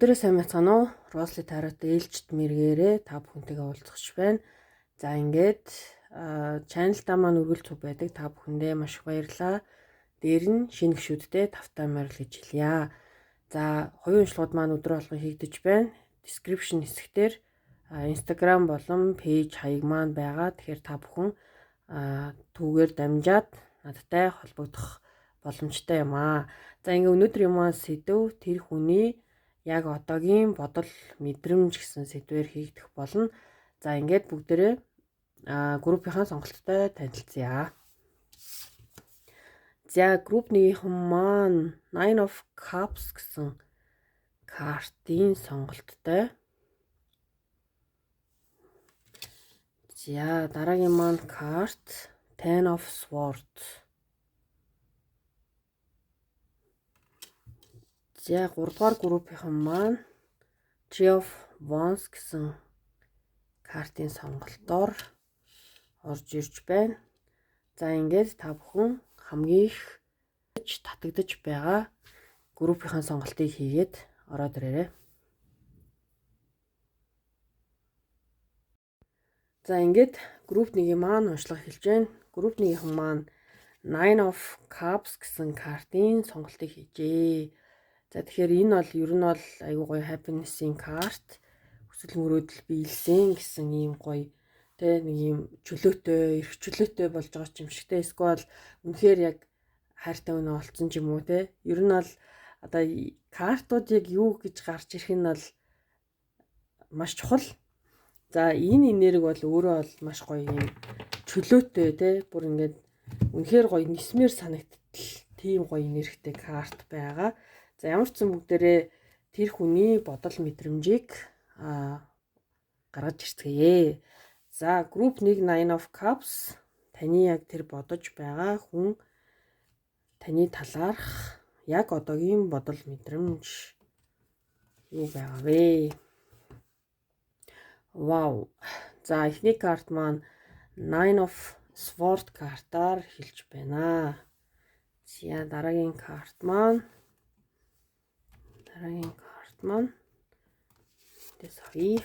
Бүгдээрээ сайн байцгаана уу? Росли Таротой ээлжид мэргээрээ та бүхэнтэйгээ уулзах байна. За ингээд чаналдаа маань үргэлж цуг байдаг. Та бүхэндээ маш их баярлалаа. Дээр нь шинэ гишүүдтэй тавтай морил гэж хэлье. За хоёрын уншлагууд маань өдрө болгон хийгдэж байна. Description хэсгээр Instagram болон пэйж хаяг маань байгаа. Тэгэхээр та бүхэн түүгээр дамжаад надтай холбогдох боломжтой юм аа. За ингээ өнөөдөр юмаа сэдв тэр хүний яг одоогийн бодол мэдрэмж гэсэн сэдвээр хийгдэх болно. За ингээд бүгдээрээ группийнхаа сонголттой танилцъя. За группнийхэн маань Nine of Cups гэсэн картын сонголттой. За дараагийн маань карт Ten of Swords. За 3 дугаар группийнхан маань Three of Wands гэсэн картын сонголтоор орж ирж байна. За ингээд та бүхэн хамгийн их татагдж байгаа группийнхаа сонголтыг хийгээд ороод ирээрэй. За ингээд групп 1-ийн маань уншлага хэлж байна. Групп 1-ийнхэн маань Nine of Cups гэсэн картын сонголтыг хийжээ. За тэгэхээр энэ бол ер нь бол айгүй гоё happiness-ийн карт. Хүсэл мөрөөдөл биелсэн гэсэн ийм гоё тэ нэг ийм чөлөөтэй, эрх чөлөөтэй болж байгаа юм шиг тэ. Эсвэл үнэхээр яг хайртай өнөө олцсон ч юм уу тэ. Ер нь бол одоо картууд яг юу гэж гарч ирэх нь бол маш чухал. За энэ энерги бол өөрөө бол маш гоё ийм чөлөөтэй тэ. Бүр ингээд үнэхээр гоё нисмээр санагдтал тийм гоё энергитэй карт байгаа. За ямар ч юм бүгдээрээ тэр хүний бодол мэдрэмжийг гаргаж ирцгээе. За групп 1 Nine of Cups таны яг тэр бодож байгаа хүн таны талаарх яг одоогийн бодол мэдрэмж юу байгаа вэ? Вау. За эхний карт маань Nine of Swords картаар хэлж байна. За дараагийн карт маань Тэсхий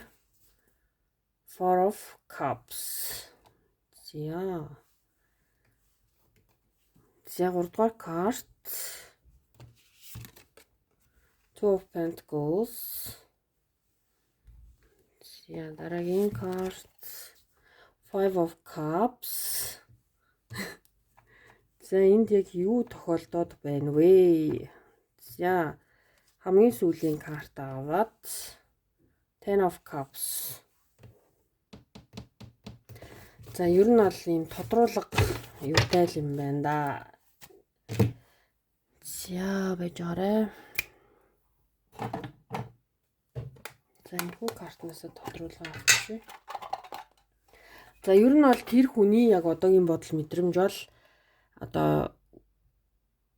Four of Cups. За 3 дугаар карт Two of Pentacles. За дараагийн карт Five of Cups. За энд яг юу тохиолдоод байна вэ? За хамгийн сүүлийн карт аваад Ten of Cups. За ер нь бол ийм тодруулга юутай л юм байна да. За байж орой. За энэ хүү картнаас тодруулга авчих. За ер нь бол тэр хүний яг одоогийн бодол мэдрэмж бол одоо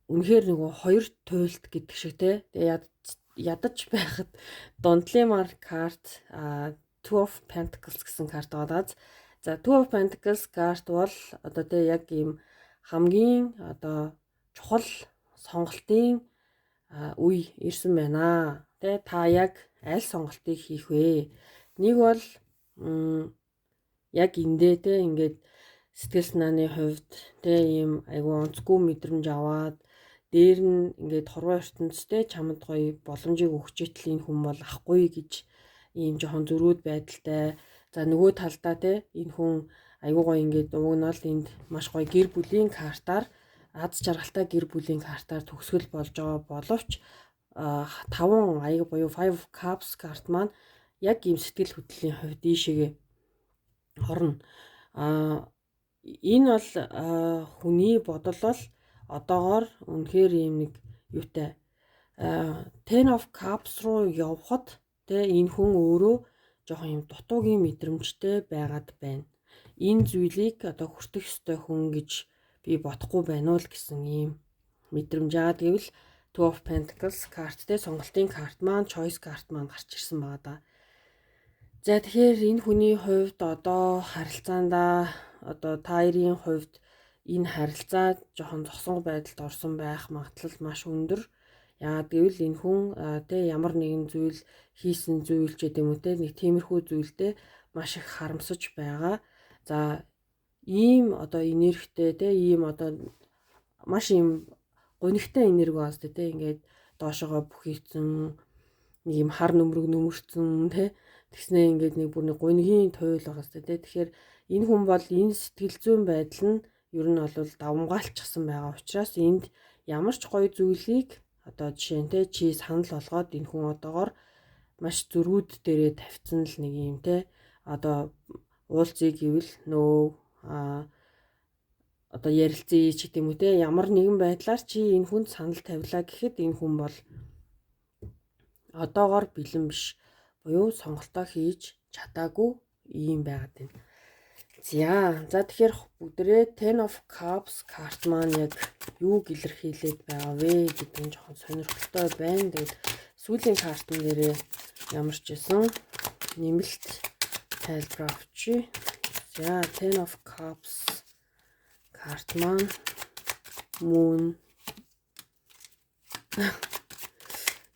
үнэхээр нөгөө хоёр туйлт гэдэг шиг те. Тэгээ ядаж байхад дундлын мар карт Two of Pentacles гэсэн карт байгаа. За Two of Pentacles карт бол одоо тэ яг ийм хамгийн одоо чухал сонголтын үе ирсэн байна. Тэ та яг аль сонголтыг хийх вэ? Нэг бол яг эндээ тэ ингээд сэтгэл санааны хувьд тэ ийм айгүй онцгүй мэдрэмж аваад дээр нь ингээд хорвоо ертөнцтэй чамд гоё боломжийг өгч итэл энэ хүн бол ахгүй гэж ийм жоохон зөрүүд байдалтай. За нөгөө талдаа те энэ хүн айгүй гоё ингээд угнаал энд маш гоё гэр бүлийн картаар аз жаргалтай гэр бүлийн картаар төгсгөл болж байгаа боловч 5 аяг буюу Five of Cups карт маань яг ийм сэтгэл хөдлөлийн хувьд ийшээгээ орно. Энэ бол хүний бодол бол одоогоор үнэхээр ийм нэг юутай Ten of Cups руу явхад тэ энэ хүн өөрөө жоохон юм дутуугийн мэдрэмжтэй байгаад байна. Энэ зүйлийг одоо хүртэх ёстой хүн гэж би бодохгүй байна уу гэсэн ийм мэдрэмж аа. Гэвэл Two of Pentacles карттэй сонголтын карт маань choice карт маань гарч ирсэн байгаа да. За тэгэхээр энэ хүний хувьд одоо харилцаандаа одоо та хоёрын хувьд энэ харилцаа жоохон зогсон байдалд орсон байх магадлал маш өндөр. Яагаад гэвэл энэ хүн тэ ямар нэгэн зүйл хийсэн зүйл ч гэдэм үү те нэг тиймэрхүү зүйлдээ маш их харамсаж байгаа. За ийм одоо энергитэй те ийм одоо маш ийм гонигтай энерги баас те ингээд доошогоо бүхийцэн нэг юм хар нүмерэг нүмерцэн те тэгснээ ингээд нэг бүр нэг гунигийн туйл байгаас те тэгэхээр энэ хүн бол энэ сэтгэл зүйн байдал нь ер нь бол давмгаалчихсан байгаа учраас энд ямар ч гоё зүйлийг одоо жишээ нь те чи санал болгоод энэ хүн одоогоор маш зөрүүд дээрээ тавьсан л нэг юм те одоо уулзъя гэвэл нөө одоо ярилцъя ч гэдэг юм уу те ямар нэгэн байдлаар чи энэ хүнд санал тавилаа гэхэд энэ хүн бол одоогоор бэлэн биш буюу сонголтоо хийж чадаагүй юм байгаад байна. За тэгэхээр бүгдээ Ten of Cups карт маань яг юуг илэрхийлээд байгаа вэ гэдэг нь жоохон сонирхолтой байна. Тэгээд сүүлийн картн дээрээ ямар ч байсан нэмэлт тайлбар авчи. За Ten of Cups карт маань Moon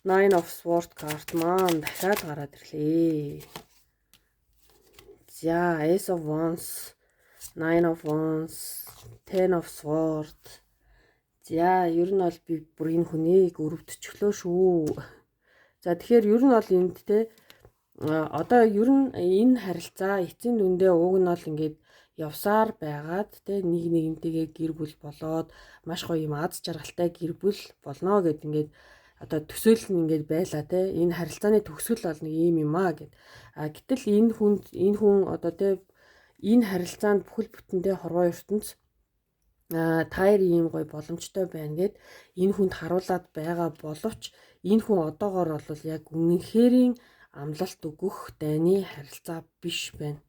Nine of Swords карт маань дахиад гараад ирлээ. За Ace of Wands, Nine of Wands, Ten of Swords. За ер нь бол би бүр энэ хүнийг өрөвдчихлөө шүү. За тэгэхээр ер нь бол энд те одоо ер нь энэ харилцаа эцсийн дүндээ уг нь бол ингээд явсаар байгаад те нэг нэгнтэйгээ гэр бүл болоод маш гоё юм аз жаргалтай гэр бүл болно гэд ингээд одоо төсөөлөл нь ингээд байла те энэ харилцааны төгсгөл бол нэг юм юм аа гэд. Гэтэл энэ хүн одоо те энэ харилцаанд бүхэл бүтэндээ хорвоо ертөнц таяр ийм гоё боломжтой байна гэд энэ хүнд харуулад байгаа боловч энэ хүн одоогоор бол яг үнэнхэрийн амлалт өгөх дайны харилцаа биш байна.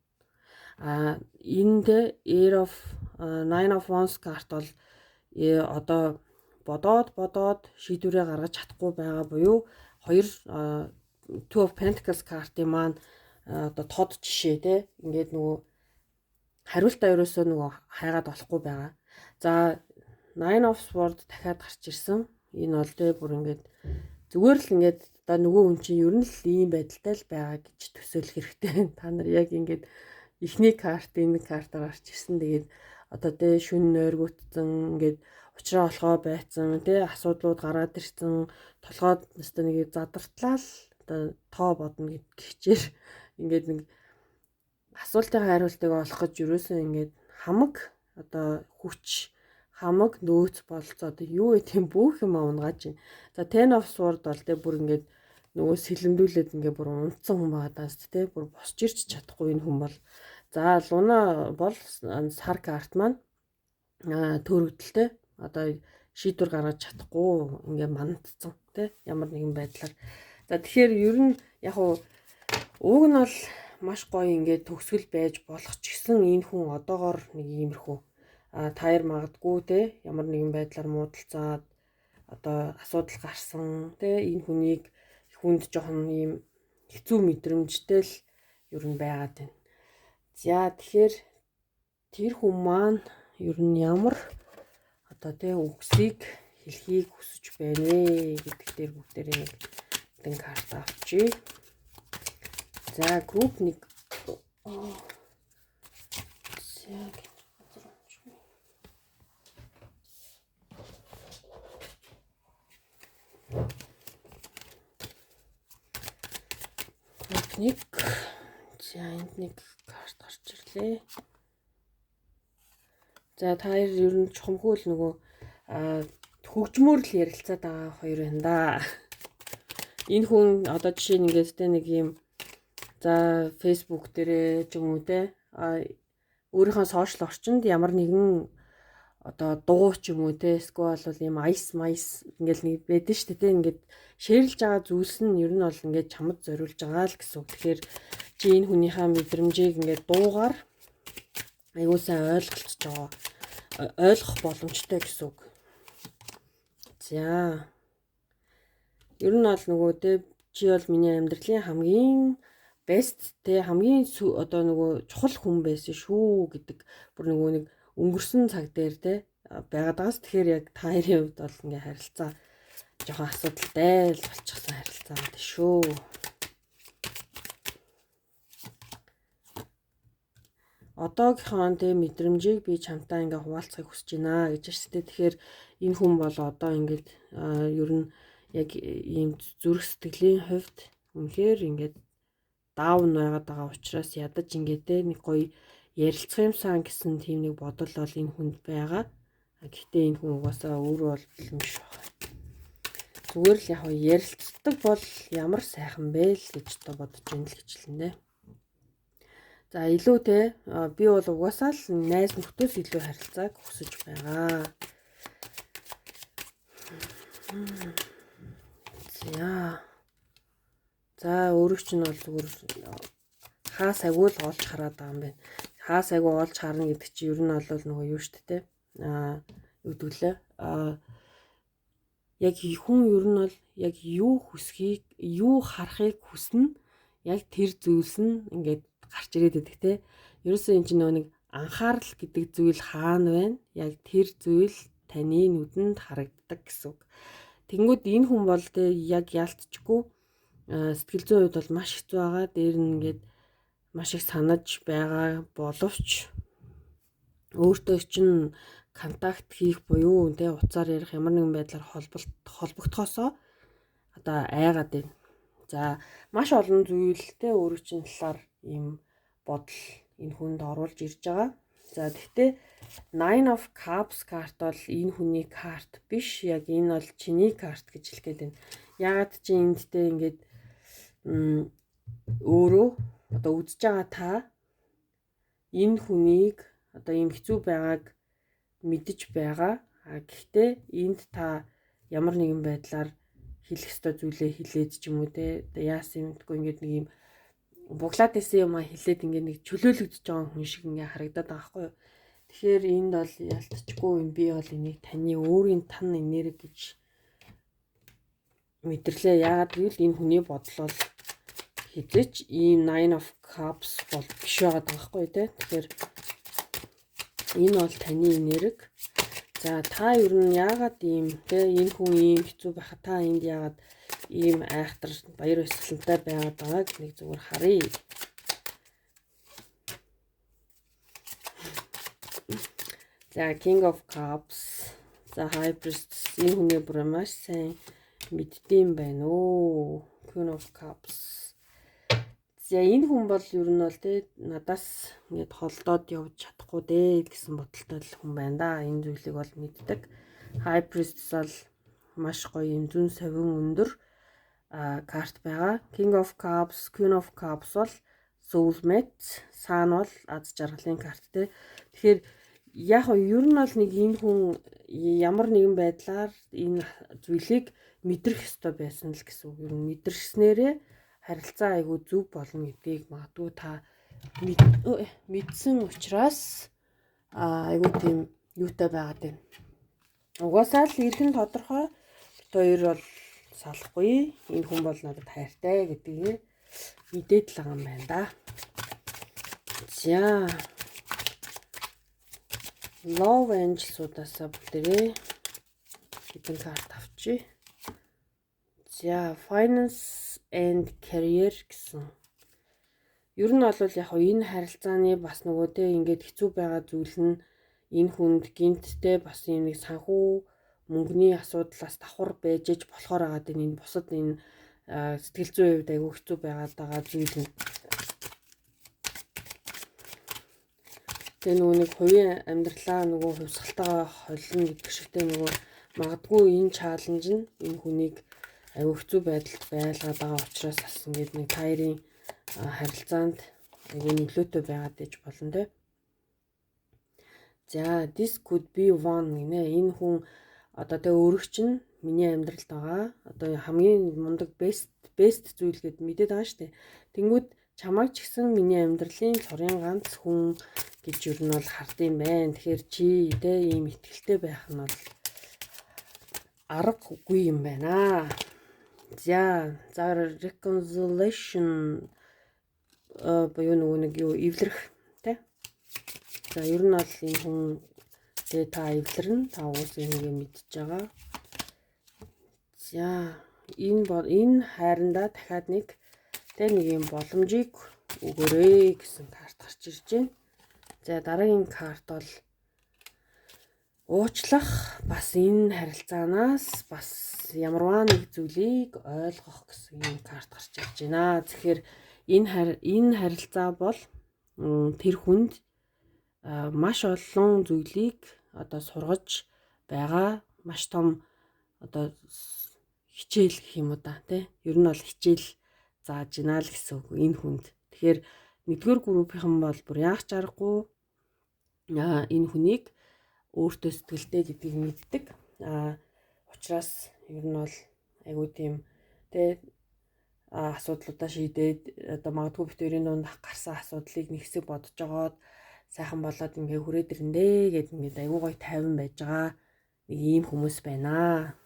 Энд Air of Nine of Wands карт бол одоо бодоод шийдвэрээ гаргаж чадахгүй байгаа буюу хоёр Two of Pentacles картын маань одоо тод жишээ те ингээд нөгөө хариултаа ерөөсөө нөгөө хайгаад болохгүй байгаа. За Nine of Swords дахиад гарч ирсэн. Энэ бол те бүр ингээд зүгээр л ингээд одоо нөгөө хүн чинь ер нь л ийм байдалтай л байгаа гэж төсөөлөх хэрэгтэй. Та нар яг ингээд эхний карт энэ картаар гарч ирсэн. Тэгээд одоо те шүн нойргоотсон ингээд учраа болохоо байцсан тий асуудлууд гараад ирсэн толгойд нэстэ нэг задартлаа л одоо тоо бодно гэхчээр ингээд нэг асуултын хариултыг олох гэж юусэн ингээд хамаг одоо хүч хамаг нөөц болцоо одоо юу гэх юм бүх юм унгааж байна. За Ten of Swords бол тий бүр ингээд нөгөө сэлэмдүүлээд ингээд бүр унтсан хүн байгаадаас тий бүр босч ирч чадахгүй энэ хүн бол за Луна бол сар карт маань төрөгдөлтэй одоо шийдвэр гаргаж чадахгүй ингээ мандцсан тий ямар нэгэн байдлаар. За тэгэхээр ер нь яг уг нь бол маш гоё ингээ төгсгөл байж болох ч гэсэн энэ хүн одоогоор нэг иймэрхүү таяр магадгүй тий ямар нэгэн байдлаар муудалцаад одоо асуудал гарсан тий энэ хүнд жоохон ийм хэцүү мэдрэмжтэй л ер нь байгаад байна. За тэгэхээр тэр хүн маань ер нь ямар одоо тэ үгсийг хэлхийг хүсэж байна вэ гэдэг дээр бүгдээр нэг карт авчи. За групп нэг за энд нэг карт гарч ирлээ. За та ер нь чухамгүй л нөгөө хөгжмөр л ярилцаад байгаа хоёр байна да. Энэ хүн одоо жишээ нь ингээд те нэг юм за Facebook дээрээ ч юм уу те өөрийнхөө сошиал орчинд ямар нэгэн одоо дуу ч юм уу те эсвэл бол юм айс ингээд нэг байдаг шүү дээ те ингээд шеэрлж байгаа зүйлс нь ер нь бол ингээд чамд зориулж байгаа л гэсэн үг. Тэгэхээр чи энэ хүнийхээ мэдрэмжийг ингээд дуугаар айгуу сайн ойлгох боломжтой гэсэн үг. За. Ер нь бол нөгөө те чи бол миний амьдралын хамгийн best те хамгийн одоо нөгөө чухал хүн байсан шүү гэдэг бүр нөгөө нэг өнгөрсөн цаг дээр те байгаадаас тэгэхээр яг та хоёрын хувьд бол ингээ харилцаа жоохон асуудалтай л болчихсон харилцаа гэдэг шүү. Одоогийнхоо тэ мэдрэмжийг би чамтай ингээ хуваалцахыг хүсэж байна гэж байна. Тэгэхээр энэ хүн бол одоо ингээд ер нь яг ийм зүрх сэтгэлийн хувьд үнэхээр ингээд даун байгаад байгаа учраас ядаж ингээд тэ нэг гоё ярилцах юмсан гэсэн тийм нэг бодол бол энэ хүнд байгаа. Гэхдээ энэ хүн угаасаа өөрөө бол бэлэн биш байна. Зүгээр л яг ярилцдаг бол ямар сайхан бэ л гэж одоо бодож байна л гэж хэлнэ. За илүү те би бол угаасаа л найз нөхдөөс илүү харилцааг хүсэж байгаа. За өөрөө чинь бол зүгээр хаас агуул олж хараад байгаа юм байна. Хаас агуу олж харна гэдэг чинь ер нь бол нөгөө юу шүү дээ. Юу гэвэл яг хүн ер нь бол яг юу хүсхийг, юу харахыг хүснэ. Яг тэр зүйлс нь ингээд гарч ирээд байдаг те. Ерөөсөө энэ чинь нэг анхаарал гэдэг зүйл хаана байна? Яг тэр зүйл таны нүдэнд харагддаг гэсэн үг. Тэнгүүд энэ хүн бол те яг ялцчгүй сэтгэл зүйн хувьд бол маш хэцүү байгаа. Дээр нь ингээд маш их санаж байгаа боловч өөртөө чинь контакт хийх буюу те уцаар ярих ямар нэгэн байдлаар холбогдохоосоо одоо айгаад байна. За маш олон зүйлтэй өөрөө чинь талаар ийм бодол энэ хүнд оруулж ирж байгаа. За гэхдээ Nine of Cups карт бол энэ хүний карт биш. Яг энэ бол чиний карт гэж хэлэх гээд байна. Ягаад чи эндтэй ингээд өөрөө одоо үзэж байгаа та энэ хүнийг одоо ийм хэцүү байгааг мэдэж байгаа. Гэхдээ энд та ямар нэгэн байдлаар хэлэх ёстой зүйлээ хэлээд ч юм уу те яасан юмдгүй ингээд нэг юм буглаад исэн юм хэлээд ингээд нэг чөлөөлөгдөж байгаа хүн шиг ингээд харагдаад байгаа байхгүй юу. Тэгэхээр энд бол ялцчгүй юм би бол энийг таны өөрийн тань энерги гэж мэдэрлээ. Яагаад гэвэл энэ хүний бодол бол хэзээч ийм Nine of Cups бол биш байгаа байхгүй юу те. Тэгэхээр энэ бол таны энерги. За та ер нь яагаад ийм те энэ хүн ийм хэцүү байхад та энд яагаад ийм айхтар баяр баясгалантай байгаад байгааг нэг зүгээр харъя. За King of Cups, за High Priestess энэ хүний бүр маш сайн мэддэм байна оо. Queen of Cups. За энэ хүн бол ер нь бол те надаас ингээд холдоод явж чадахгүй дээ гэсэн бодолтой хүн байна да. Энэ зүйлийг бол мэддэг. High Priestess бол маш гоё юм зүүн совин өндөр карт байгаа. King of Cups, Queen of Cups бол soulmate, саана бол аз жаргалын карт те. Тэгэхээр яг ер нь бол нэг энэ хүн ямар нэгэн байдлаар энэ зүйлийг мэдрэх ёстой байсан л гэсэн үг. Ер нь мэдэрснээрээ харилцаа айгүй зөв болно гэдгийг магадгүй та мэдсэн учраас айгүй тийм юутай байгаад байна. Угаасаа л ирхэн тодорхой хоёр бол салахгүй. Энэ хүн бол надад хайртай гэдгийг мэдээд л байгаа юм байна да. За Love Angel-уудаас бүгдээрээ хэдэн карт авчи. За Finance and Career гэсэн. Ер нь бол яг энэ харилцааны бас нөгөө те ингээд хэцүү байгаа зүйл нь энэ хүнд гинттэй бас юм нэг санхүү мөнгөний асуудлаас давхар байж болохоор байгаа энэ бусад энэ сэтгэл зүйн хувьд айгүй хэцүү байгаа зүйл нь. Тэгээ нөгөө нэг хувийн амьдралаа нөгөө хувьсгалтайгаа холно гэдэг шигтэй нөгөө магадгүй энэ чаленж нь энэ хүнийг айгүй хэцүү байдалд байлгаад байгаа учраас бас ингээд нэг таарын харилцаанд айгүй нөлөөтэй байгаад иж болно те. За this could be one гинэ. Энэ хүн одоо тэ өөрөг чинь миний амьдралд байгаа. Одоо хамгийн мундаг best зүйл гэд мэдээд байгаа шүү дээ. Тэнгүүд чамайг ч гэсэн миний амьдралын цорын ганц хүн гэж юу нь бол хардсан байна. Тэгэхээр чи тэ ийм ихтгэлтэй байх нь бол аргагүй юм байна. За reconciliation буюу нөгөө нэг юу эвлэрэх тэ. За ер нь бол энэ хүн тэ та эвлэрнэ, та уус энийг мэдж байгаа. За энэ хайрандаа дахиад нэг юм боломжийг өгөөрэй гэсэн карт гарч ирж байна. За дараагийн карт бол уучлах, бас энэ харилцаанаас бас ямарваа нэг зүйлийг ойлгох гэсэн юм карт гарч ирж байна. Тэгэхээр энэ харилцаа бол тэр хүнд маш олон зүйлийг одоо сургаж байгаа, маш том одоо хичээл гэх юм уу да тий. Ер нь бол хичээл зааж гинэ л гэсэн үг энэ хүнд. Тэгэхээр нэгдүгээр группийнхан бол бүр яах ч аргагүй энэ хүнийг өөртөө сэтгэлтэй гэдгийг мэддэг. Учираас ер нь бол айгүй тийм тий асуудлуудаа шийдээд одоо магадгүй бит хоёрын дунд гарсан асуудлыг нэг хэсэг бодож жагаад сайхан болоод ингээ хүрээд ирэндээ гэд ингээ айгүй гоё тайван байж байгаа нэг ийм хүмүүс байна.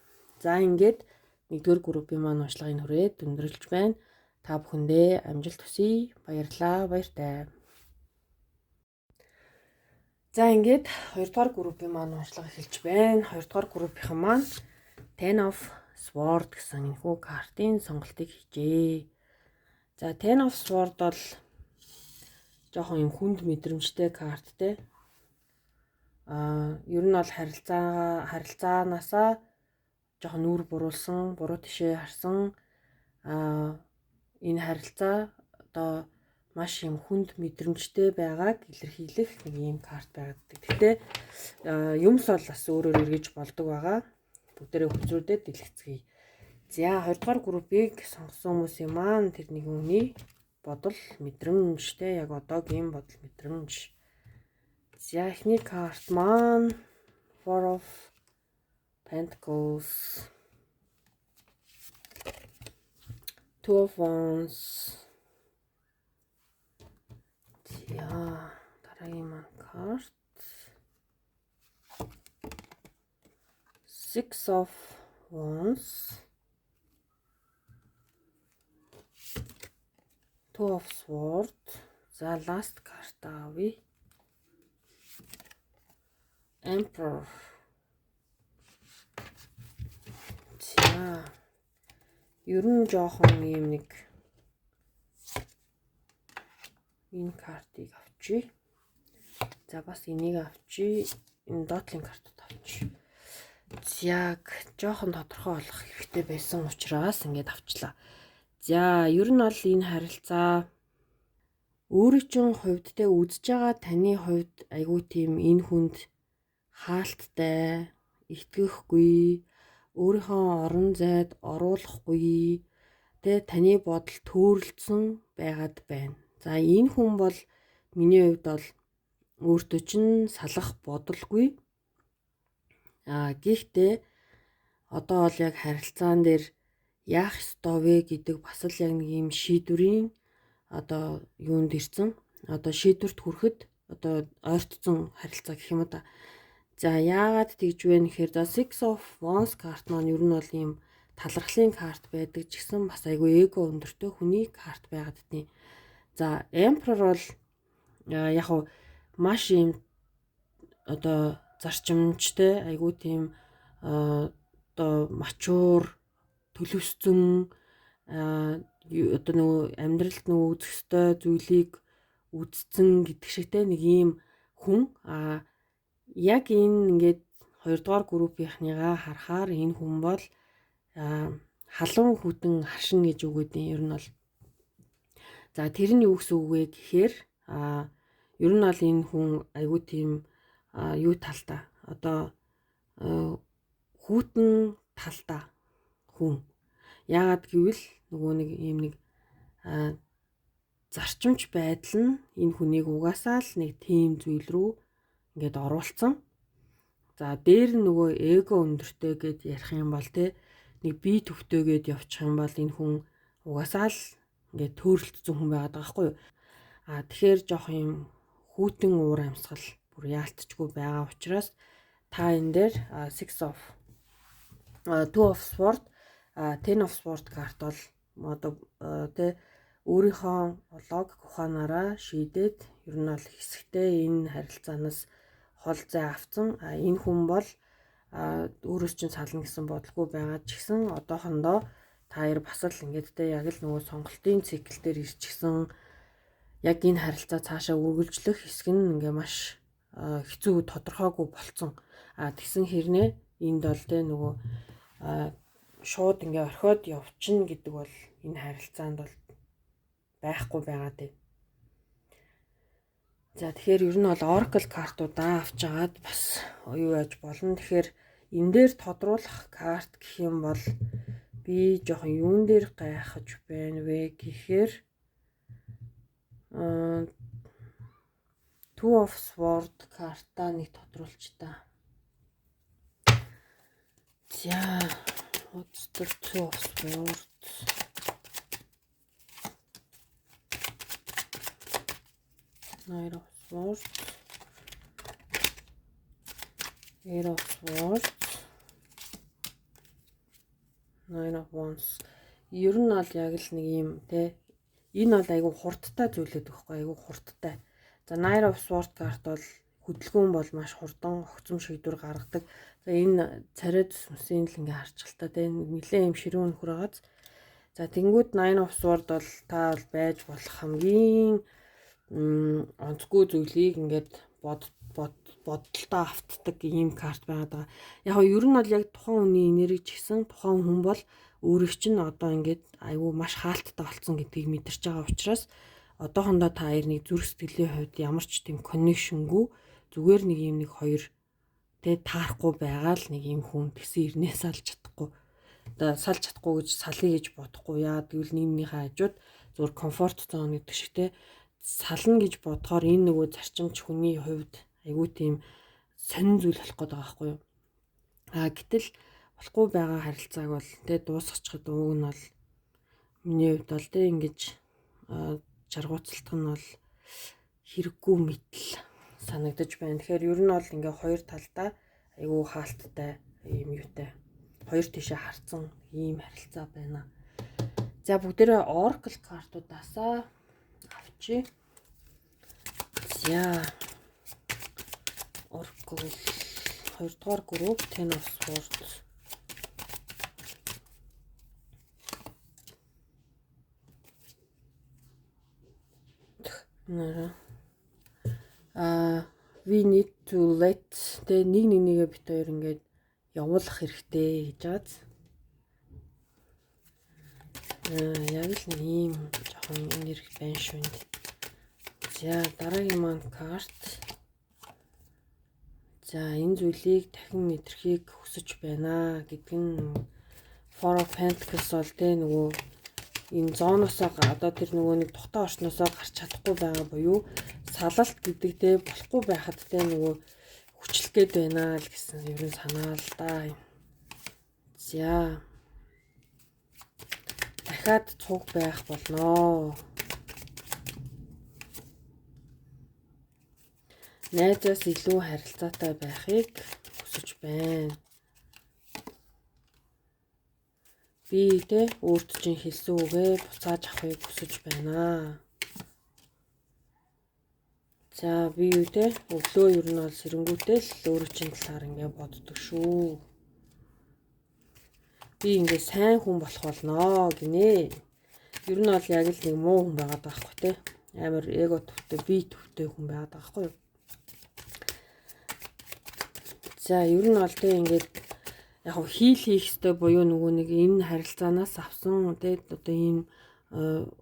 За ингээд нэгдүгээр группийн маань уншлагын хүрээд өндөрлж байна. Та бүхэндээ амжилт хүсье. Баярлалаа. Баяртай. За ингээд 2 дугаар группийн маань уншлага эхэлж байна. 2 дугаар группийнхан маань Ten of Swords гэсэн энэхүү картын сонголтыг хийжээ. За Ten of Swords бол жоохон юм хүнд мэдрэмжтэй карт те. Ер нь бол харилцаанаасаа жоохон нүур буруулсан, буруу тишээ харсан энэ харилцаа одоо маш юм хүнд мэдрэмжтэй байгааг илэрхийлэх нэг юм карт байгаад. Гэхдээ юмс бол бас өөрөөр эргэж болдог байгаа. Бүгдээрээ хүзүүдэд дэлгэцгээе. За 2 дугаар группийг сонгосон хүмүүсийн маань тэр нэг үний бодол мэдрэмжтэй яг одоогийн бодол мэдрэмж. За эхний карт маань Four of Pentacles, Two of Wands. За дараагийн маань карт Six of Wands, Two of Swords. За last карт авъя. Emperor. За ер нь жоохон юм нэг энэ картыг авчи. За бас энийг авчи. Энэ доотлын картууд авчи. Яг жоохон тодорхой болох хэрэгтэй байсан учраас ингээд авчлаа. За ер нь бол энэ харилцаа өөрийн чинь хувьд те үзэж байгаа таны хувьд айгүй тийм энэ хүнд хаалттай, итгэхгүй, өөрийнхөө орон зайд оруулахгүй те таны бодол төөрөлдсөн байгаад байна. За энэ хүн бол миний хувьд бол өөртөө чинь салах бодолгүй. Гэхдээ одоо бол яг харилцаан дээр яах ёстой вэ гэдэг бас л яг нэг юм шийдвэрийн одоо юунд ирсэн. Одоо шийдвэрт хүрэхэд одоо ойртсон харилцаа гэх юм уу та. За яагаад тэгж вэ гэхээр за Six of Wands карт маань ер нь бол ийм талархлын карт байдаг ч гэсэн бас айгүй эго өндөртэй хүний карт байгаад тийм. За Emperor бол яг хуу маш ийм одоо зарчимжтай айгүй тийм одоо мачуур төлөвшсөн одоо нөгөө амьдралд нөгөө үзэх ёстой зүйлийг үзсэн гэдэг шигтэй нэг ийм хүн. Яг энэ ингээд 2 дугаар группийнхныгаа харахаар энэ хүн бол халуун хүтэн харшин гэж үг гэдэг юм ер нь бол. За тэр нь юу гэсэн үг вэ гэхээр ер нь бол энэ хүн айгүй тийм юу талтай одоо хүүтэн талтай хүн. Яагаад гэвэл нөгөө нэг юм нэг зарчимч байдал нь энэ хүнийг угаасаа л нэг тийм зүйл рүү ингээд оруулсан. За дээр нь нөгөө эго өндөртэй гэд ярих юм бол те нэг бие төвтэйгээд явчих юм бол энэ хүн угаасаа л ингээд төөрөлтсөн хүн байгаад байгаа байхгүй юу. Тэгэхээр жоох юм хүүтэн уур амьсгал бүр яалтчгүй байгаа учраас та энэ дээр Two of Swords, Ten of Swords карт бол одоо тэ өөрийнхөө логик ухаанаараа шийдээд ер нь бол хэсэгтээ энэ харилцаанаас хол зай авсан. Энэ хүн бол өөрөөс чинь сална гэсэн бодлого байгаа ч гэсэн одоохондоо та хоёр бас л ингээд те яг л нөгөө сонголтын цикл дээр ирчихсэн. Яг энэ харилцаа цаашаа үргэлжлэх хэсэг нь ингээ маш хэцүү тодорхойгүй болцсон. Тэгсэн хэрнээ энд бол те нөгөө шууд ингээ орхиод явчихна гэдэг бол энэ харилцаанд бол байхгүй байгаа дээ. За тэгэхээр ер нь бол Oracle картуудаа авч агаад бас юу яаж болно. Тэгэхээр энэ дээр тодруулах карт гэх юм бол би жоохон юун дээр гайхаж байна вэ гэхээр Two of Swords картаа нэг тодруулж та. За what's the Two of Swords? Knight of Swords, Eight of Swords, Nine of Wands. Ер нь бол яг л нэг юм те. Энэ бол айгүй хурдтай зүйлээд байхгүй, айгүй хурдтай. За Knight of Swords карт бол хөдөлгөөн бол маш хурдан огцом шийдвэр гаргадаг. За энэ царайд сүнсийн л ингээ харчгалтай те. Нилээн юм ширүүн нөхөр байгааз. За тэнгууд Nine of Swords бол та бол байж болох хамгийн онцгүй зүйлийг ингээд бодолтой автдаг ийм карт байгаа. Яг нь ер нь бол яг тухайн хүний энерги ч гэсэн тухайн хүн бол өөрийг чинь одоо ингээд айгүй маш хаалттай болсон гэдгийг мэдэрч байгаа учраас одоохондоо та хоёр нэг зүрх сэтгэлийн хувьд ямар ч тийм коннекшнгүй зүгээр нэг юм нэг хоёр тэ таарахгүй байгаа л нэг юм хүн тэгсэн ирнээ салж чадахгүй. Одоо салж чадахгүй гэж салъя гэж бодохгүй. Яа гэвэл нийгмийнхээ хажууд зүгээр комфорт зон гэдэг шиг тэ сална гэж бодохоор энэ нөгөө зарчимч хүний хувьд айгүй тийм сонин зүйл болох гээд байгаа байхгүй юу. Гэтэл болохгүй байгаа харилцааг бол тэ дуусгачихад ууг нь бол миний хувьд бол тэ ингэж жаргууцалтах нь бол хэрэггүй мэтэл санагдаж байна. Тэгэхээр ер нь бол ингээ хоёр талдаа айгүй хаалттай юм юутай. Хоёр тишээ харцсан ийм харилцаа байна. За бүгдээрээ Oracle картуудаасаа авчи. За Oracle 2 дугаар групп Ten of Swords. We need to let тэ нэгээ бит хоёр ингээд явуулах хэрэгтэй гэж бааз. Яг л нэг юм жоохон энерги байна шүү. За дараагийн маань карт. За энэ зүйлийг дахин мэдрэхийг хүсэж байна гэдэг нь Four of Pentacles бол тэ нөгөө энэ зооноосоо одоо тэр нөгөө нэг тухтай орчноосоо гарч чадахгүй байгаа буюу салалт гэдэг тэ болохгүй байхад тэ нөгөө хүчлэх гээд байна л гэсэн ер нь санаа л да. За дахиад цуг байх болноо. Найзаас илүү харилцаатай байхыг хүсэж байна. Би тэ өөрт чинь хэлсэн үгээ буцааж авахыг хүсэж байна. За би юу тэ өглөө ер нь бол сэрэнгүүтэй л өөрийн чинь талаар ингээ боддог шүү. Би ингээ сайн хүн болох болноо гинэ. Ер нь бол яг л нэг муу хүн байгаад байгаа байхгүй тэ. Амар эго төвтэй, би төвтэй хүн байгаад байгаа байхгүй юу. За ер нь бол тэ ингээд яг хийх ёстой буюу нөгөө нэг энэ харилцаанаас авсан тэ одоо ийм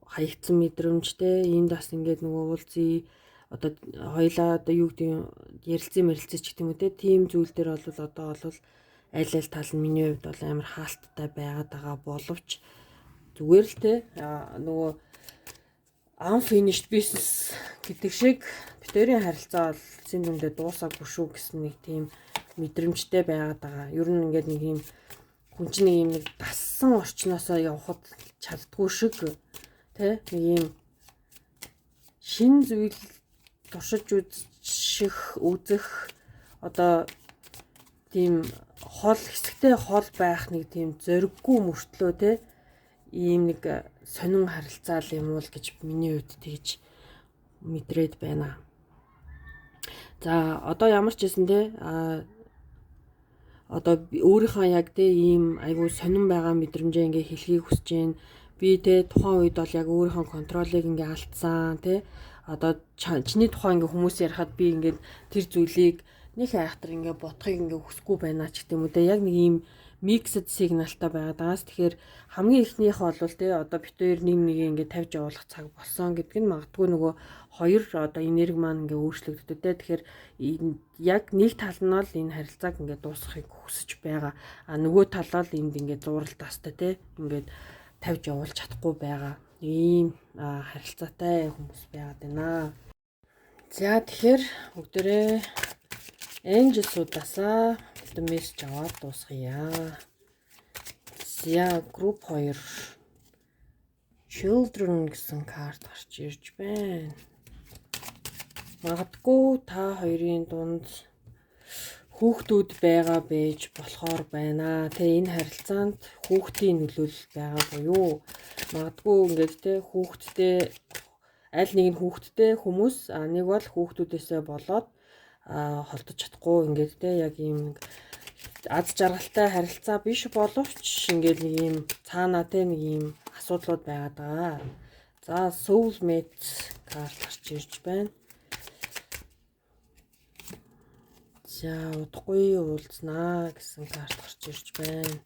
хаягдсан мэдрэмж тэ энд бас ингээд нөгөө уулзъя одоо хоёлаа одоо юу гэдэг ярилцсан ч гэх юм уу тэ тийм зүйл дээр бол одоо бол аль тал нь миний хувьд бол амар хаалттай байгаад байгаа боловч зүгээр л тэ нөгөө unfinished business гэдэг шиг битэрийн харилцаа бол зин дүндээ дуусаагүй шүү гэсэн нэг тийм мэдрэмжтэй байгаад байгаа. Ер нь ингээд нэг юм хүн чинь нэг юм нэг дассан орчноосоо явхад чаддгүй шиг тэ нэг юм шин зүйл туршиж үзэх одоо тийм хол хэсэгтэй хол байх нэг тийм зориггүй мөртлөө тэ ийм нэг сонин харилцаа юм уу гэж миний хувьд тэгж мэдрээд байна. За одоо ямар ч гэсэн те одоо өөрийнхөө яг тэ ийм айгүй сонирн байгаа мэдрэмжээ ингээ хэлхийг хүсэж байна. Би тэ тухайн үед бол яг өөрийнхөө контролыг ингээ алдсан тэ одоо чиний тухайн ингээ хүмүүс ярихад би ингээ тэр зүйлийг нэг айхтар ингээ бодохыг ингээ хүсэхгүй байна ч гэдэг юм уу тэ яг нэг ийм миксд сигналтай байгаадаас тэгэхээр хамгийн ихнийх бол тэ одоо бит хоёр нэг ингээ тавьж явуулах цаг болсон гэдг нь магадгүй нөгөө хоёр одоо энерги маань ингээ өөрчлөгддөг тэ тэгэхээр яг нэг тал нь бол энэ харилцааг ингээ дуусгахыг хүсэж байгаа. А нөгөө тал бол энд ингээ зурал тастай тэ ингээд тавьж явуулж чадахгүй байгаа. Ийм харилцаатай хүмүүс байгаад байна. За тэгэхээр бүгдээрээ Angels-удаасаа мессеж аваад дуусгая. За групп 2 Children гэсэн карт гарч ирж байна. Магадгүй та хоёрын дунд хүүхдүүд байгаа байж болохоор байна. Тэ энэ харилцаанд хүүхдийн нөлөөлөл байгаа буюу магадгүй ингээд тэ хүүхдтэй аль нэг нь хүүхдтэй хүмүүс нэг бол хүүхдүүдээсээ болоод холдож чадахгүй ингээд тэ яг ийм аз жаргалтай харилцаа биш боловч ингээд нэг ийм цаанаа тэ нэг ийм асуудлууд байгаад байгаа. За soulmate карт гарч ирж байна. За удахгүй уулзнаа гэсэн карт гарч ирж байна.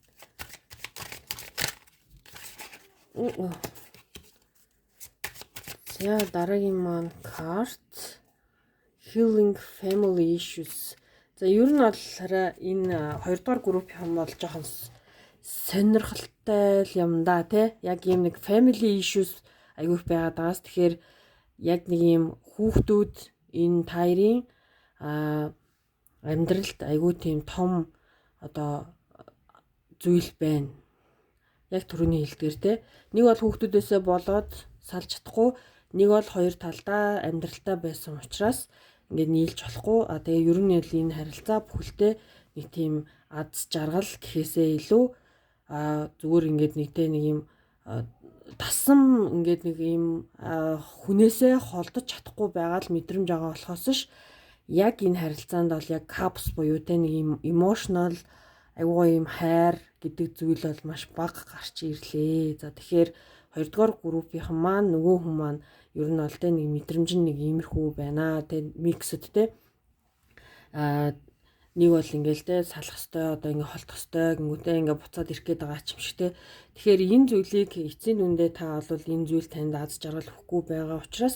За дараагийн маань карт Healing Family Issues. За ер нь бол энэ 2 дугаар группийн бол жоохон сонирхолтой юм да тий. Яг ийм нэг family issues аягүй байгаад байгаас тэгэхээр яг нэг ийм хүүхдүүд энэ таарын амьдралд аягүй тийм том одоо зүйл байна. Яг түрүүний хэлдгээр те нэг бол хүүхдүүдээсээ болоод салж чадахгүй, нэг бол хоёр талдаа амьдралтай байсан учраас ингээд нийлж болохгүй. Тэгээ ер нь л энэ харилцаа бүхэлдээ нэг тийм аз жаргал гэхээсээ илүү зүгээр ингээд нэгтэй нэг юм тасам ингээд нэг юм хүнээсээ холдож чадахгүй байгаа л мэдрэмж байгаа болохоос ш яг энэ харилцаанд бол яг капс буюу те нэг юм emotional аюу юм хайр гэдэг зүйл бол маш бага гарч ирлээ. За тэгэхээр 2 дугаар группийнхан маань нөгөө хүн маань ер нь бол те нэг мэдрэмж нэг иймэрхүү байна. Тэ миксд те нэг бол ингээл те салах хэвээр одоо ингээ холдох хэвээр гингүүтээ ингээ буцаад ирэх гээд байгаа ч юм шиг те. Тэгэхээр энэ зүйлийг эцсийн дүндээ та бол энэ зүйл танд аз жаргал өгөхгүй байгаа учраас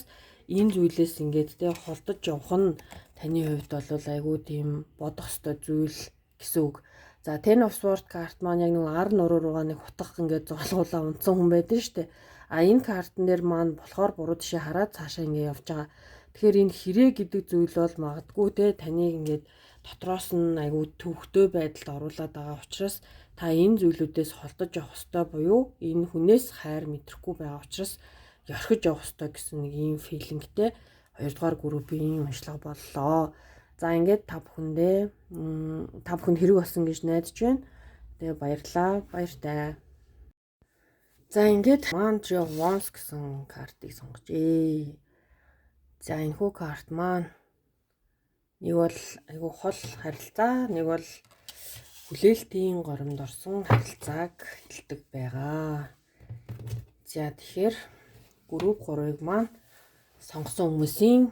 энэ зүйлээс ингээд те холдож явах нь таны хувьд бол айгүй тийм бодох ёстой зүйл гэсэн үг. За Ten of Swords карт маань яг нэг ар нуруу руугаа нэг хутгах ингээд зоолгуулаа унтсан хүн байдаг шүү дээ. Энэ картн дээр маань болохоор буруу тишээ хараад цаашаа ингээд явж байгаа. Тэгэхээр энэ хэрэг гэдэг зүйл бол магадгүй те таныг ингээд дотроос нь айгүй төвхтэй байдалд оруулаад байгаа учраас та энэ зүйлүүдээс холдож явах ёстой буюу энэ хүнээс хайр мэдрэхгүй байгаа учраас ёрхиж явах ёстой гэсэн нэг ийм филингтэй 2 дугаар группийн уншлага боллоо. За ингээд та бүхэнд хэрэг болсон гэж найдаж байна. Тэгээ баярлалаа. Баяртай. За ингээд Mantra of Wands гэсэн картыг сонгожээ. За энэ хүү карт маань нэг бол айгүй хол харилцаа, нэг бол хүлээлтийн горимд орсон харилцааг хэлдэг байгаа. За тэгэхээр групп 3-ыг маань сонгосон хүмүүсийн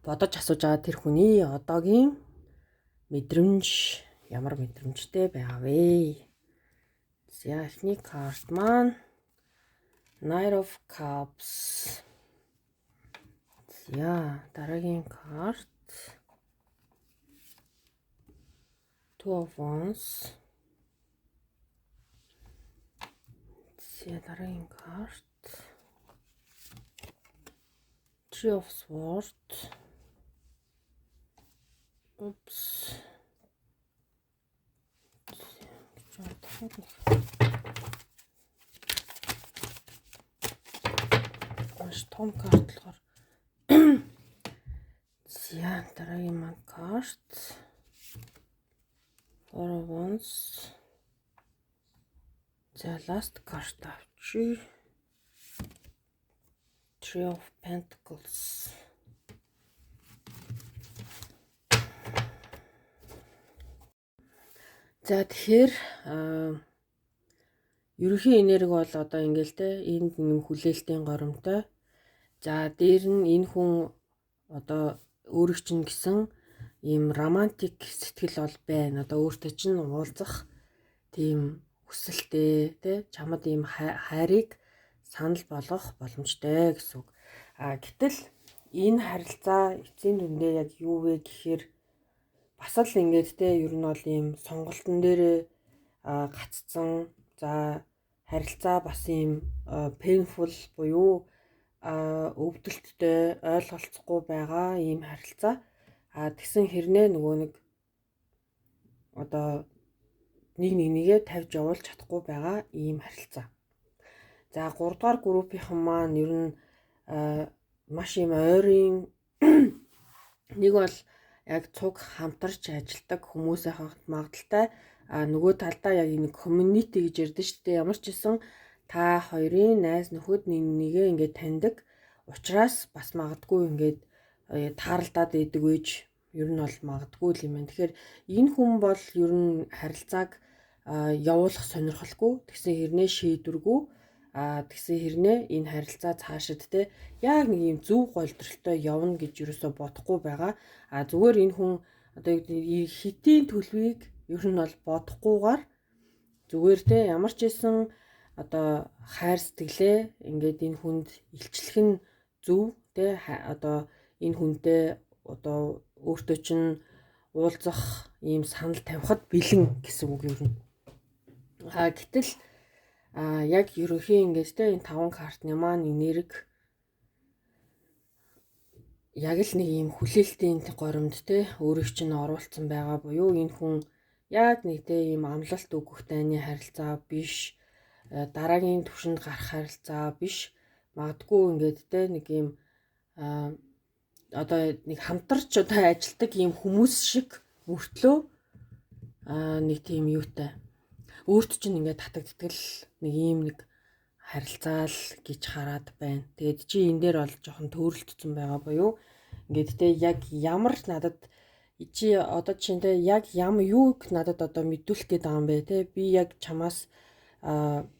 бодож асууж байгаа тэр хүний одоогийн мэдрэмж ямар мэдрэмжтэй байгаа вэ? За эхний карт маань Knight of Cups. За дараагийн карт Two of Wands. За дараагийн карт Three of Swords. Oops. Маш том карт болохоор. За дараагийн маань карт Four of Wands. За last карт авчи. Three of Pentacles. За тэгэхээр ерөнхий энерги бол одоо ингээл те энд нэг хүлээлтийн горомтой. За дээр нь энэ хүн одоо өөрөг чинь гэсэн ийм романтик сэтгэл бол байна. Одоо өөртөө чинь уулзах тийм хүсэлтэй те чамд ийм хайрыг санал болгох боломжтой гэсэн үг. Гэтэл энэ харилцаа эцсийн дүндээ яг юу вэ гэхээр бас л ингээд те ер нь бол ийм сонголтын дээрээ гаццсан. За харилцаа бас ийм painful буюу өвдөлттэй ойлголцохгүй байгаа ийм харилцаа. Тэгсэн хэрнээ нөгөө нэг одоо нэгээ тавьж явуулж чадахгүй байгаа ийм харилцаа. За 3 дугаар группийнхан маань ер нь маш юм ойрын нэг бол яг цуг хамтарч ажилладаг хүмүүсийн магадaltaй нөгөө талдаа яг энэ community гэж ярьдэн шүү дээ. Ямар ч гэсэн та хоёрын найз нөхөд нэгээ ингээд таньдаг учраас бас магадгүй ингээд тааралдаад идэг үйж ер нь бол магадгүй юм байна. Тэгэхээр энэ хүн бол ер нь харилцааг явуулах сонирхолгүй, тэгсэн хэрнээ шийдвэргүй, тэгсэн хэрнээ энэ харилцаа цаашид те яг нэг юм зөв голдролтой явна гэж юусоо бодохгүй байгаа. Зүгээр энэ хүн одоо хитийн төлөвийг ер нь бол бодохгүйгээр зүгээр те ямар ч байсан одоо хайр сэтгэлээ ингээд энэ хүнд илчлэх нь зөв те одоо энэ хүнтэй одоо өөртөө чинь уулзах ийм санал тавихад бэлэн гэсэн үг юм. Гэтэл яг ерөнхий ингээд те энэ 5 картны маань энерги яг л нэг ийм хүлээлтийн горимд те өөрийг чинь оруулсан байгаа буюу энэ хүн яг нэг те ийм амлалт өгөх тайны харилцаа биш, дараагийн түвшинд гарах харилцаа биш, магадгүй ингээд те нэг ийм одоо нэг хамтарч одоо ажилтдаг ийм хүмүүс шиг мөртлөө нэг тийм юутай өөрт чинь ингээд татагддаг нэг ийм нэг харилцаа л гэж хараад байна. Тэгээд чи энэ дээр бол жоохон төөрөлдсөн байгаа буюу ингээд те яг ямар надад чи одоо чинь те яг юуг надад одоо мэдүүлэх гээд байгаа юм бэ те би яг чамаас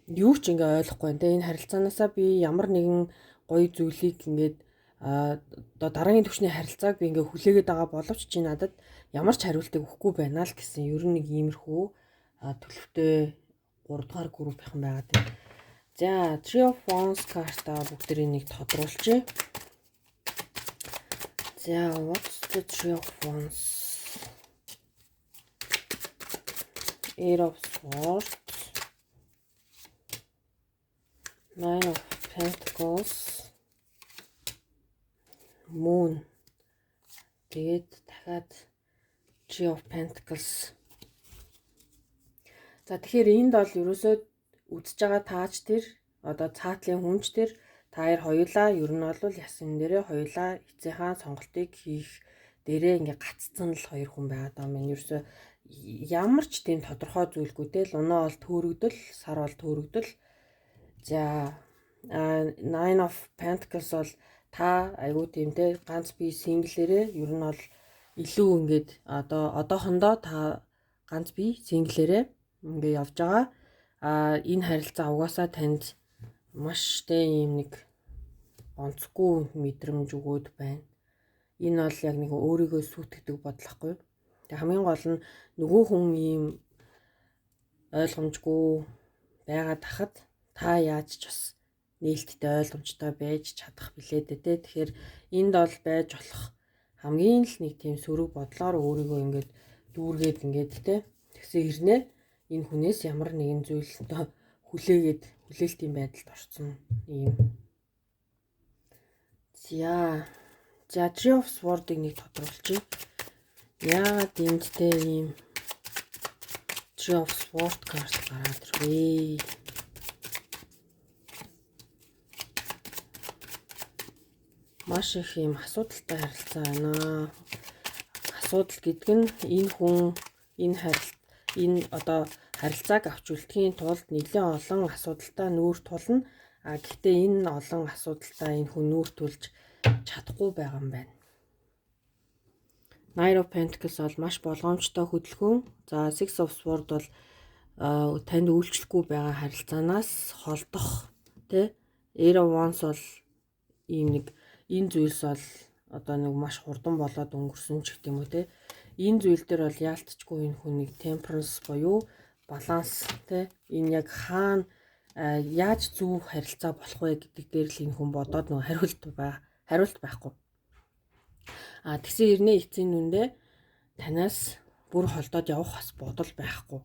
юу ч ингээ ойлгохгүй байна те энэ харилцаанаасаа би ямар нэгэн гоё зүйлийг ингээд одоо дараагийн түвшний харилцааг би ингээ хүлээгээд байгаа боловч чи надад ямар ч хариултыг өгөхгүй байна л гэсэн ер нь нэг иймэрхүү төлөвтэй 3 дугаар группийнхан байгаад байна. За Three of Wands карта бүгдийг нэг тодруулъя. За what's the Three of Wands? Eight of Swords, Nine of Pentacles, Moon. Тэгээд дахиад Three of Pentacles. За тэгэхээр энд бол ерөөсөө үзэж байгаа таач тэр одоо цаатлын хүнч тэр та хоёулаа ер нь бол ясан дээрээ хоёулаа эцээхаа сонголтыг хийх дээрээ ингээ гаццсан л хоёр хүн байгаа даа минь ерөөсөө ямар ч тийм тодорхой зүйлгүй те лунаа бол төөрөгдөл, сар бол төөрөгдөл. За Nine of Pentacles бол та айгуу тийм те ганц бие синглэрээ ер нь бол илүү ингээд одоохондоо та ганц бие синглэрээ ингээ явж байгаа. Энэ харилцаа угаасаа танд маш те юм нэг онцгүй мэдрэмж өгөөд байна. Энэ бол яг нэг өөрийгөө сүйтгэдэг бодлохгүй. Тэг хамгийн гол нь нөгөө хүн ийм ойлгомжгүй байгаад тахад та яаж ч бас нээлттэй ойлгомжтой байж чадах билээ дээ те. Тэгэхээр энд бол байж болох хамгийн л нэг тийм сөрөг бодлоор өөрийгөө ингээд дүүргээд ингээд те тэгсэн хэрнээ энэ хүнээс ямар нэгэн зүйл хүлээлтийн байдалд орсон юм. За Three of Swords-ыг нэг тодруулъя. Яагаад энд те ийм Three of Swords карт гараад ирвэ? Маш их юм асуудалтай харилцаа байна. Асуудал гэдэг нь энэ хүн энэ одоо харилцааг авч үлдэхийн тулд нэлээд олон асуудалтай нүүр тулна. Гэхдээ энэ олон асуудалтай энэ хүн нүүр тулж чадахгүй байгаа юм байна. Nine of Pentacles бол маш болгоомжтой хөдөлгөөн. За Six of Swords бол танд үйлчлэхгүй байгаа харилцаанаас холдох тий. Eight of Wands бол ийм нэг энэ зүйлс бол одоо нэг маш хурдан болоод өнгөрсөн ч гэдэг юм уу тий. Энэ зүйл дээр бол яалтчгүй энэ хүнийг temperance буюу баланс тий. Энэ яг хаана яаж зөв харилцаа болох вэ гэдэг дээр л энэ хүн бодоод нөгөө хариулт байхгүй. Тэгсэн хэрнээ эцсийн нүндээ танаас бүр холдоод явах бас бодол байхгүй.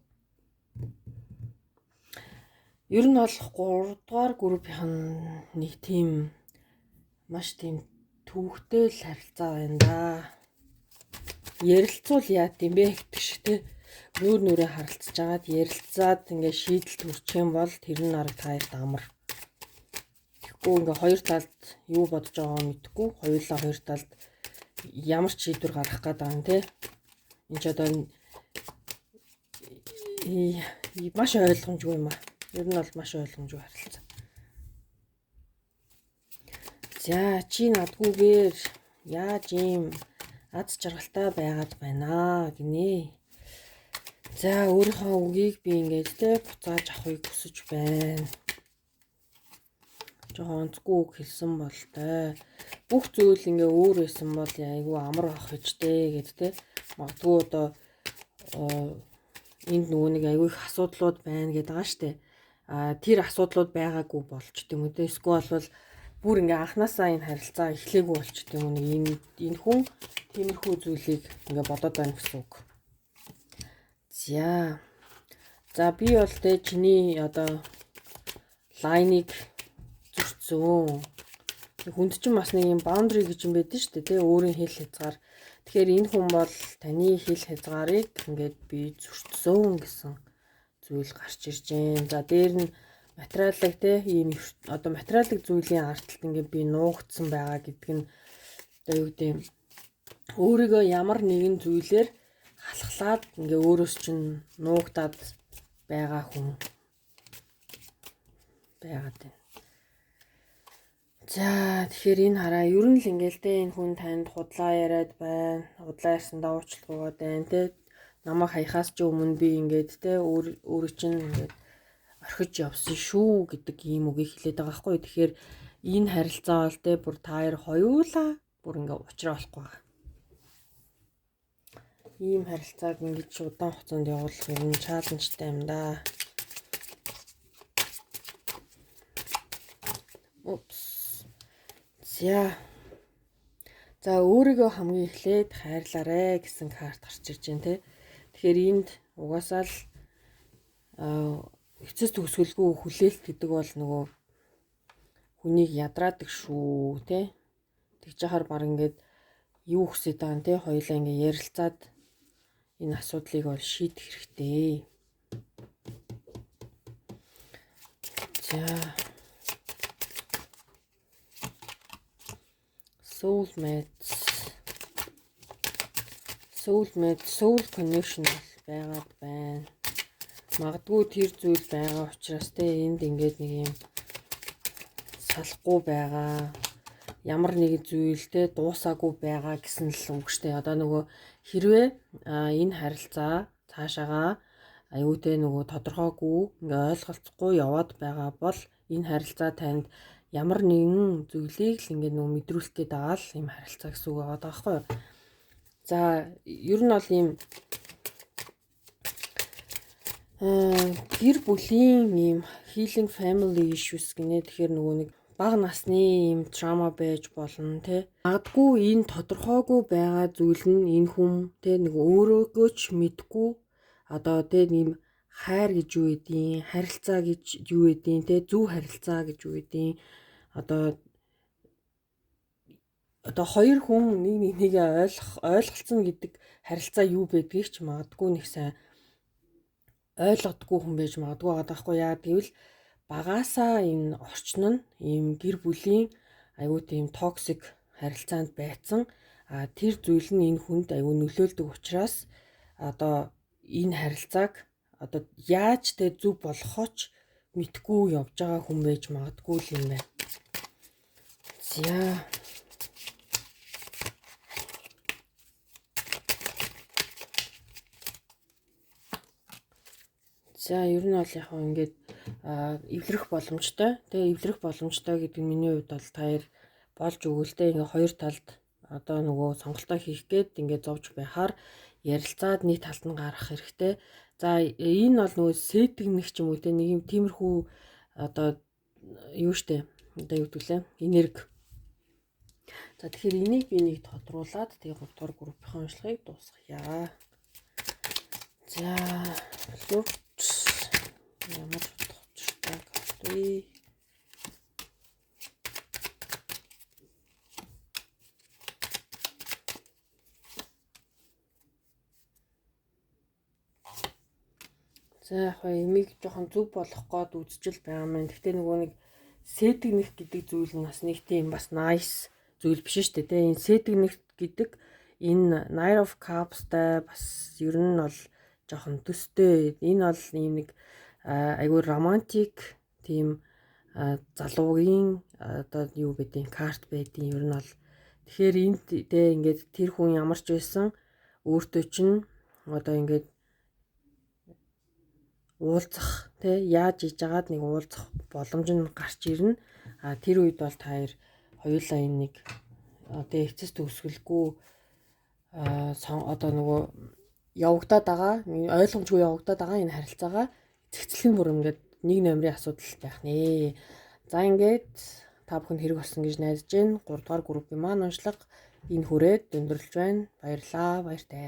Ер нь бол 3 дугаар группийн нэг тийм маш тийм төвхтэй л харилцаа байна да. Ярилцвал яа гэм бэ гэдэг шиг те нүүр нүрээ харилцаж агаад ярилцаад ингээ шийдэл төрчих юм бол тэр нь арга таарт амар. Тэгэхгүй ингээ хоёр талд юу бодож байгаагаа мэдэхгүй хоёулаа хоёр талд ямар ч шийдвэр гаргах гээд байгаа юм те. Энд ч одоо маш ойлгомжгүй юм аа. Ер нь бол маш ойлгомжгүй харилцаа. За чи надгүйгээр яаж ийм аз жаргалтай байгаад байна гинэ. За өөрийнхөө үгийг би ингээд те буцааж авахыг хүсэж байна. Жохон онцгүй үг хэлсэн бол та бүх зүйл ингээ өөр байсан бол айгүй амар авах хэвчтэй гэд те. Магадгүй одоо энд нөгөө нэг айгүй их асуудлууд байна гэдэг байгаа штэ. Тэр асуудлууд байгаагүй болчт юм үү те. Эсвэл бол бүр ингээ анханасаа энэ харилцаа эхлээгүй болчт юм нэг энэ хүн тиймэрхүү зүйлийг ингээ бодоод байна гэсэн үг. За би бол те чиний одоо лайныг зөрчсөн. Хүнд чинь бас нэг юм boundary гэж юм байдаг шүү дээ тий өөрийн хэл хязгаар. Тэгэхээр энэ хүн бол таны хэл хязгаарыг ингээд би зөрчсөн гэсэн зүйл гарч ирж байна. За дээр нь материалыг тий ийм одоо материалын зүйлийн арталт ингээд би нуугдсан байгаа гэдэг нь одоо юу гэдэг юм өөрийгөө ямар нэгэн зүйлээр халахлаад ингээ өөрөөс чинь нуугдаад байгаа хүн байгаад байна. За тэгэхээр энэ хараа ер нь л ингээл те энэ хүн танд худлаа яриад байна. Худлаа ярьсандаа уучлалгүйгээд байна те. Намайг хаяхаас ч өмнө би ингээд те өөрөө чинь ингээд орхиж явсан шүү гэдэг ийм үгийг хэлээд байгаа байхгүй. Тэгэхээр энэ харилцаа бол те бүр та хоёр хоёулаа бүр ингээ уулзраа болохгүй байгаа. Ийм харилцааг ингэж удаан хугацаанд явуулах юм чаленжтай юм да. За өөрийгөө хамгийн эхлээд хайрлаарэ гэсэн карт гарч ирж байна те. Тэгэхээр энд угаасаа л эцэс төгсгөлгүй хүлээлт гэдэг бол нөгөө хүнийг ядраадаг шүү те. Тэгж яхаар баг ингээд юу хүсэж байгаа юм те. Хоёулаа ингээд ярилцаад энэ асуудлыг бол шийдэх хэрэгтэй. За soul connection байгаад байна. Магадгүй тэр зүйл байгаа учраас те энд ингээд нэг юм салахгүй байгаа. Ямар нэгэн зүйлтэй дуусаагүй байгаа гэсэн л үг штэ. Одоо нөгөө хэрвээ энэ харилцаа цаашаага аюутэй нөгөө тодорхойгүй ингээ ойлголцохгүй яваад байгаа бол энэ харилцаа танд ямар нэгэн зүйлийг л ингээ нөгөө мэдрүүлэх гээд байгаа л юм харилцаа гэсэн үг байгаа байхгүй юу. За ер нь бол ийм гэр бүлийн ийм healing family issues гинэ. Тэгэхээр нөгөө нэг бага насны ийм трама байж болно те. Магадгүй энэ тодорхойгүй байгаа зүйл нь энэ хүн те нэг өөрөөгөө ч мэдгүй одоо те ийм хайр гэж юу гэдгийг, харилцаа гэж юу гэдгийг те зөв харилцаа гэж юу гэдгийг одоо хоёр хүн нэг нэгээ ойлголцсон гэдэг харилцаа юу байдгийг ч магадгүй нэг сайн ойлгодгүй хүн байж магадгүй байгаа даахгүй яа гэвэл багаасаа энэ орчин нь ийм гэр бүлийн аюу тийм токсик харилцаанд байцсан. Тэр зүйл нь энэ хүнд аюу нөлөөлдөг учраас одоо энэ харилцааг одоо яаж тэ зөв болохооч мэдгүй явж байгаа хүн байж магадгүй л юм байна. За За ер нь бол яг хөө ингээд эвлэрэх боломжтой. Тэгээ эвлэрэх боломжтой гэдэг нь миний хувьд бол таяр болж өгөлтэй ингээ хоёр талд одоо нөгөө сонголтоо хийх гээд ингээ зовж байхаар ярилцаад нэг талд нь гарах хэрэгтэй. За энэ бол нөгөө сэтгнэх ч юм уу те нэг юм тиймэрхүү одоо юу штэ одоо юу гэдэг лээ энерги. За тэгэхээр энийг би нэг тодруулаад тэгээ 3 дугаар группийн уншлагыг дуусгая. За лүвч ямар тодорхойлжтой карт. За яг эмийг жоохон зөв болгох гээд үзчихэл байгаа юм. Гэхдээ нөгөө нэг сэтгнэх гэдэг зүйл нь бас нэг тийм бас nice зүйл биш шүү дээ. Энэ сэтгнэх гэдэг энэ Nine of Cups-тай бас ер нь бол жоохон төстэй. Энэ бол ийм нэг айгүй романтик тийм залуугийн одоо юу гэдэг карт байдیں۔ Ер нь бол тэгэхээр энд тэ ингээд тэр хүн ямар ч байсан өөртөө чинь одоо ингээд уулзах тэ яаж иж агаад нэг уулзах боломж нь гарч ирнэ. Тэр үед бол та хоёулаа энэ нэг одоо эцэс төгсгөлгүй одоо нөгөө явагдаад байгаа ойлгомжгүй явагдаад байгаа энэ харилцаагаа цэгцлэх нь бүр ингээд нэг номерын асуудал байх нэ. За ингээд та бүхэнд хэрэг болсон гэж найдаж байна. 3 дугаар группийн маань уншлага энэ хүрээд өндөрлж байна. Баярлалаа. Баяртай.